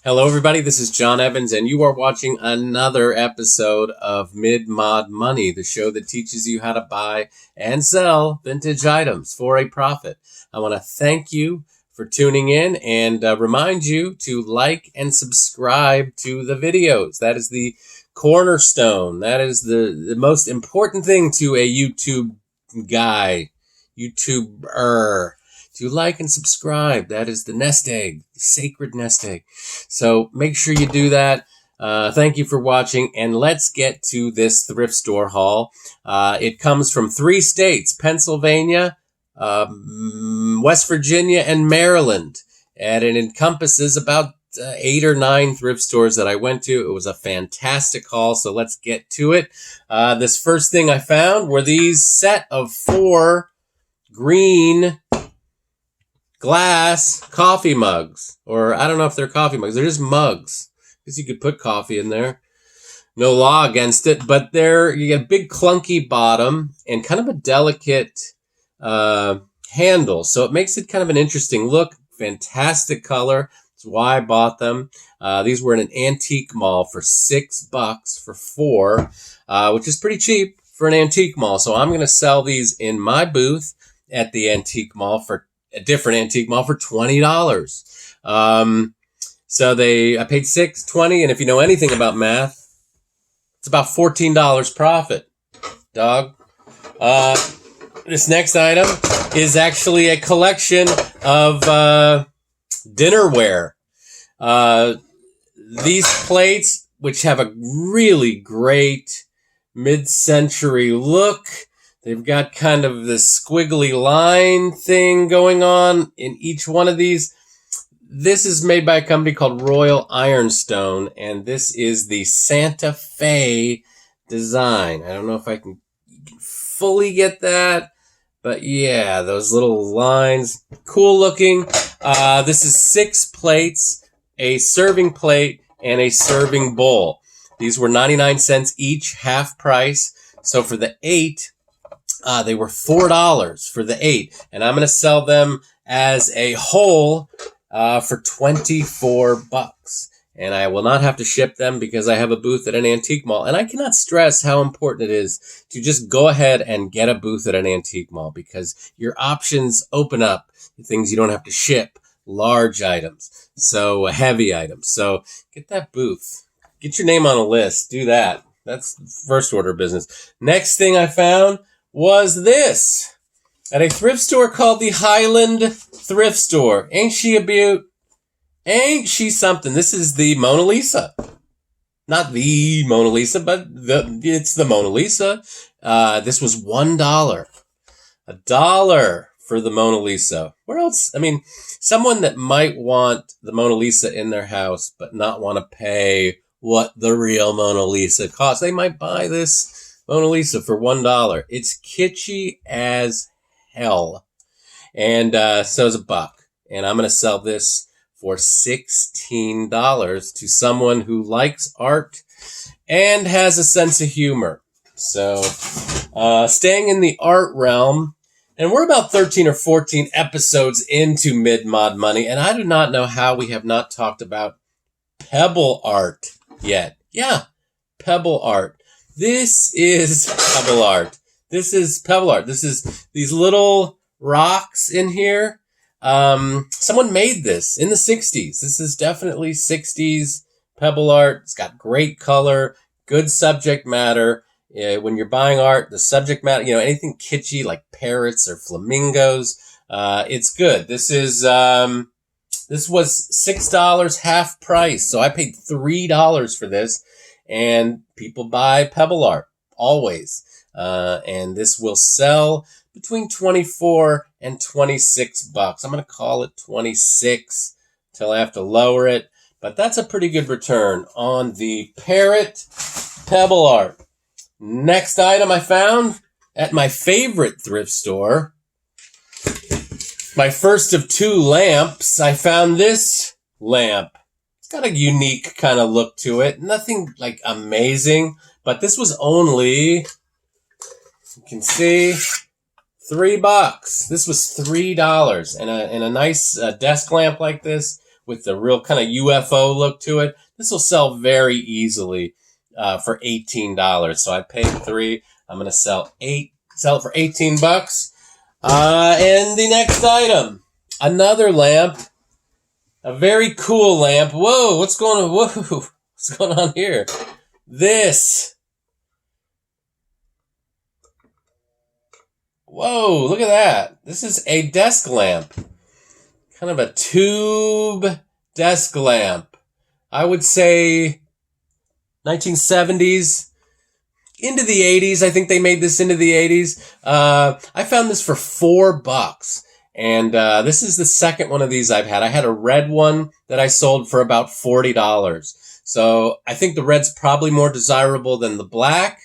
Hello, everybody. This is John Evans, and you are watching another episode of Mid-Mod Money, the show that teaches you how to buy and sell vintage items for a profit. I want to thank you for tuning in and remind you to like and subscribe to the videos. That is the cornerstone. That is the most important thing to a YouTube guy, YouTuber. To like and subscribe. That is the nest egg, the sacred nest egg. So make sure you do that. Thank you for watching, and let's get to this thrift store haul. It comes from 3 states, Pennsylvania, West Virginia, and Maryland. And it encompasses about 8 or 9 thrift stores that I went to. It was a fantastic haul, so let's get to it. This first thing I found were these set of 4 green glass coffee mugs, or I don't know if they're coffee mugs. They're just mugs. Because you could put coffee in there. No law against it, but you get a big clunky bottom and kind of a delicate handle. So it makes it kind of an interesting look. Fantastic color. That's why I bought them. These were in an antique mall for $6 for 4, which is pretty cheap for an antique mall. So I'm going to sell these in my booth at the antique mall for a different antique mall for $20. So I paid $6.20, and if you know anything about math, it's about $14 profit, dog. This next item is actually a collection of dinnerware. These plates, which have a really great mid-century look. They've got kind of this squiggly line thing going on in each one of these. This is made by a company called Royal Ironstone, and this is the Santa Fe design. I don't know if I can fully get that, but yeah, those little lines, cool looking. This is 6 plates, a serving plate, and a serving bowl. These were 99 cents each, half price. So for the 8, they were $4 for the 8, and I'm going to sell them as a whole for $24. And I will not have to ship them because I have a booth at an antique mall. And I cannot stress how important it is to just go ahead and get a booth at an antique mall, because your options open up things you don't have to ship, large items, so heavy items. So get that booth. Get your name on a list. Do that. That's first order business. Next thing I found was this at a thrift store called the Highland Thrift Store. Ain't she a beaut? Ain't she something? This is the Mona Lisa. Not the Mona Lisa, but it's the Mona Lisa. This was $1. $1 for the Mona Lisa. Where else? I mean, someone that might want the Mona Lisa in their house, but not want to pay what the real Mona Lisa costs, they might buy this Mona Lisa for $1. It's kitschy as hell. And so is $1. And I'm going to sell this for $16 to someone who likes art and has a sense of humor. So staying in the art realm, and we're about 13 or 14 episodes into Mid-Mod Money, and I do not know how we have not talked about Pebble Art yet. Yeah, Pebble Art. This is Pebble Art. This is Pebble Art. This is these little rocks in here. Someone made this in the 60s. This is definitely 60s Pebble Art. It's got great color, good subject matter. When you're buying art, the subject matter, anything kitschy like parrots or flamingos, it's good. This was $6, half price. So I paid $3 for this. And people buy Pebble Art, always. And this will sell between $24 and $26. I'm going to call it 26 till I have to lower it. But that's a pretty good return on the Parrot Pebble Art. Next item I found at my favorite thrift store. My first of 2 lamps. I found this lamp. Got a unique kind of look to it. Nothing like amazing, but this was only, you can see, $3. This was $3, and a nice desk lamp like this with the real kind of UFO look to it. This will sell very easily for $18. So I paid $3. I'm going to sell it for $18. And the next item, another lamp, a very cool lamp. Whoa, what's going on? Whoa, what's going on here? This. Whoa, look at that. This is a desk lamp. Kind of a tube desk lamp. I would say 1970s. Into the 80s. I think they made this into the 80s. I found this for $4. And this is the second one of these I've had. I had a red one that I sold for about $40. So I think the red's probably more desirable than the black.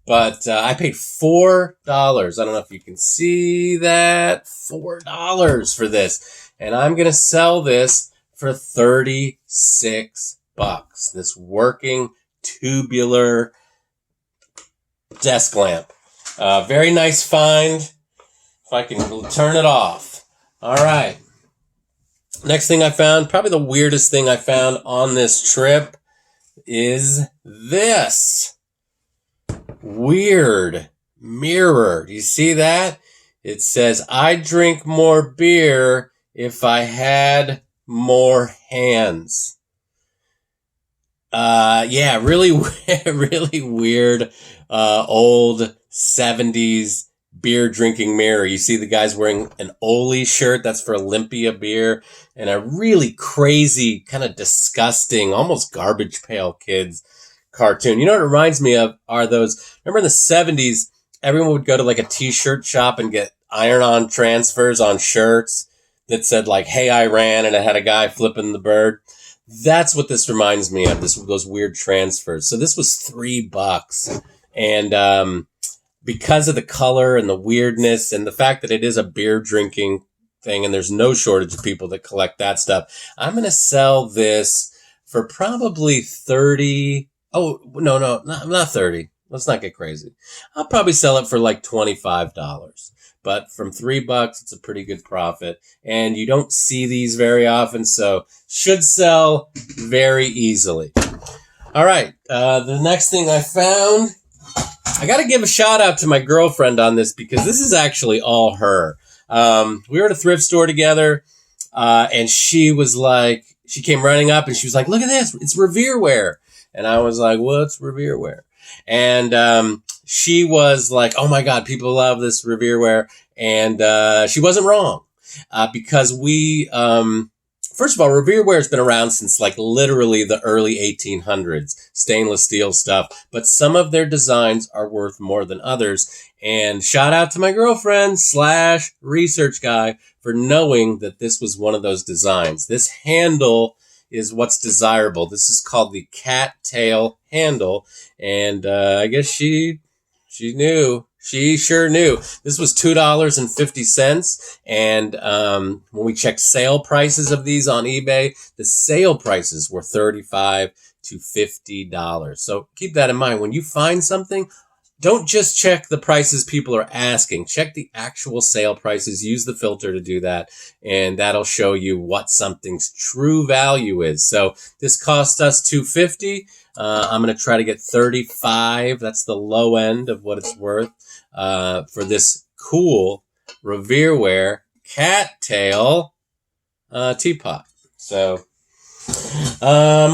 But I paid $4. I don't know if you can see that. $4 for this. And I'm going to sell this for $36. This working tubular desk lamp. Very nice find. If I can turn it off. All right. Next thing I found, probably the weirdest thing I found on this trip, is this weird mirror. Do you see that? It says, I drink more beer if I had more hands. Yeah, really, really weird, old 70s beer drinking mirror. You see the guy's wearing an Oli shirt. That's for Olympia beer, and a really crazy, kind of disgusting, almost Garbage Pail Kids cartoon. You know what it reminds me of are those, remember in the 70s, everyone would go to like a t-shirt shop and get iron-on transfers on shirts that said like, hey, Iran, and it had a guy flipping the bird. That's what this reminds me of, those weird transfers. So this was $3. And because of the color and the weirdness and the fact that it is a beer drinking thing and there's no shortage of people that collect that stuff, I'm going to sell this for probably 30. Oh, no, not 30. Let's not get crazy. I'll probably sell it for like $25. But from $3, it's a pretty good profit. And you don't see these very often, so should sell very easily. All right. The next thing I found, I got to give a shout out to my girlfriend on this because this is actually all her. We were at a thrift store together, and she came running up and she was like, look at this. It's Revereware. And I was like, what's Revereware? And she was like, oh my God, people love this Revereware. And she wasn't wrong. Because first of all, Revereware has been around since like literally the early 1800s, stainless steel stuff. But some of their designs are worth more than others. And shout out to my girlfriend / research guy for knowing that this was one of those designs. This handle is what's desirable. This is called the Cattail Handle. And I guess she knew. She sure knew. This was $2.50. And when we checked sale prices of these on eBay, the sale prices were $35 to $50. So keep that in mind. When you find something, don't just check the prices people are asking. Check the actual sale prices. Use the filter to do that. And that'll show you what something's true value is. So this cost us $2.50. I'm going to try to get $35. That's the low end of what it's worth for this cool Revereware cattail teapot. So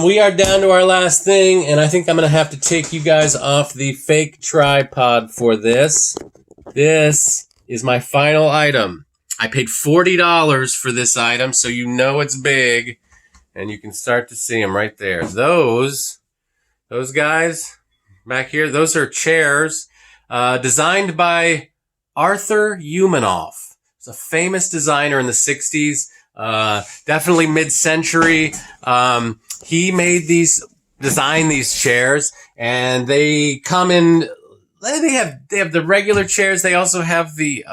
we are down to our last thing, and I think I'm going to have to take you guys off the fake tripod for this. This is my final item. I paid $40 for this item, so you know it's big, and you can start to see them right there. Those guys back here, those are chairs designed by Arthur Umanoff. He's a famous designer in the 60s, definitely mid-century. He designed these chairs, and they come in, they have the regular chairs. They also have the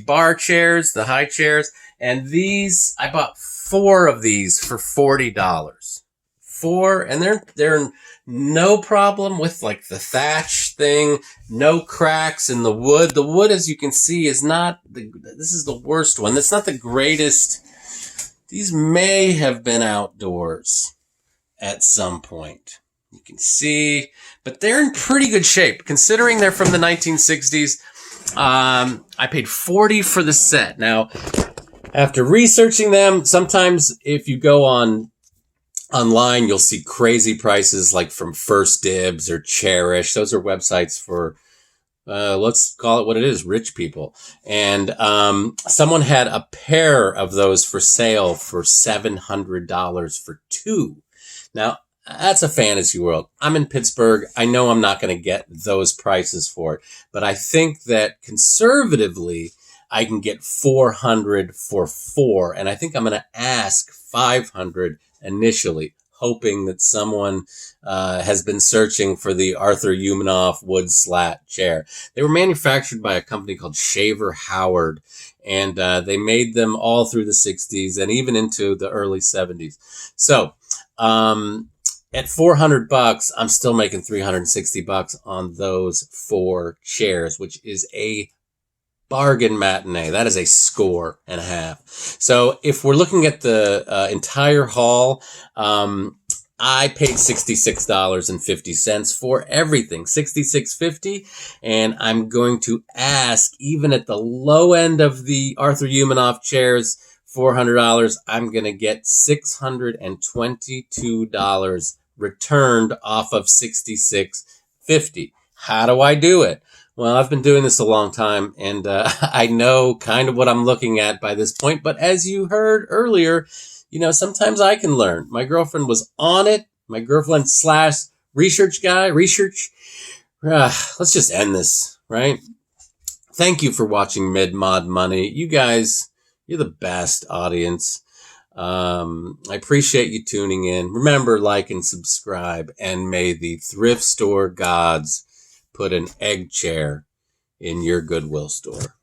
bar chairs, the high chairs, and these, I bought 4 of these for $40. 4, and they're no problem with like the thatch thing, no cracks in the wood. The wood, as you can see, is not this is the worst one. It's not the greatest These may have been outdoors at some point. You can see, but they're in pretty good shape considering they're from the 1960s. I paid $40 for the set. Now, after researching them, sometimes if you go online, you'll see crazy prices like from First Dibs or Cherish. Those are websites for, let's call it what it is, rich people. And someone had a pair of those for sale for $700 for two. Now, that's a fantasy world. I'm in Pittsburgh. I know I'm not going to get those prices for it, but I think that conservatively, I can get $400 for four, and I think I'm going to ask $500 initially, hoping that someone has been searching for the Arthur Umanoff wood slat chair. They were manufactured by a company called Shaver Howard, and they made them all through the 60s and even into the early 70s. So, at $400, I'm still making $360 on those four chairs, which is a bargain matinee. That is a score and a half. So if we're looking at the entire haul, I paid $66.50 for everything, $66.50, and I'm going to ask, even at the low end of the Arthur Umanoff chairs, $400, I'm going to get $622 returned off of $66.50. How do I do it? Well, I've been doing this a long time, and I know kind of what I'm looking at by this point. But as you heard earlier, sometimes I can learn. My girlfriend was on it. My girlfriend / research guy. Let's just end this, right? Thank you for watching Mid-Mod Money. You guys, you're the best audience. I appreciate you tuning in. Remember, like and subscribe, and may the thrift store gods put an egg chair in your Goodwill store.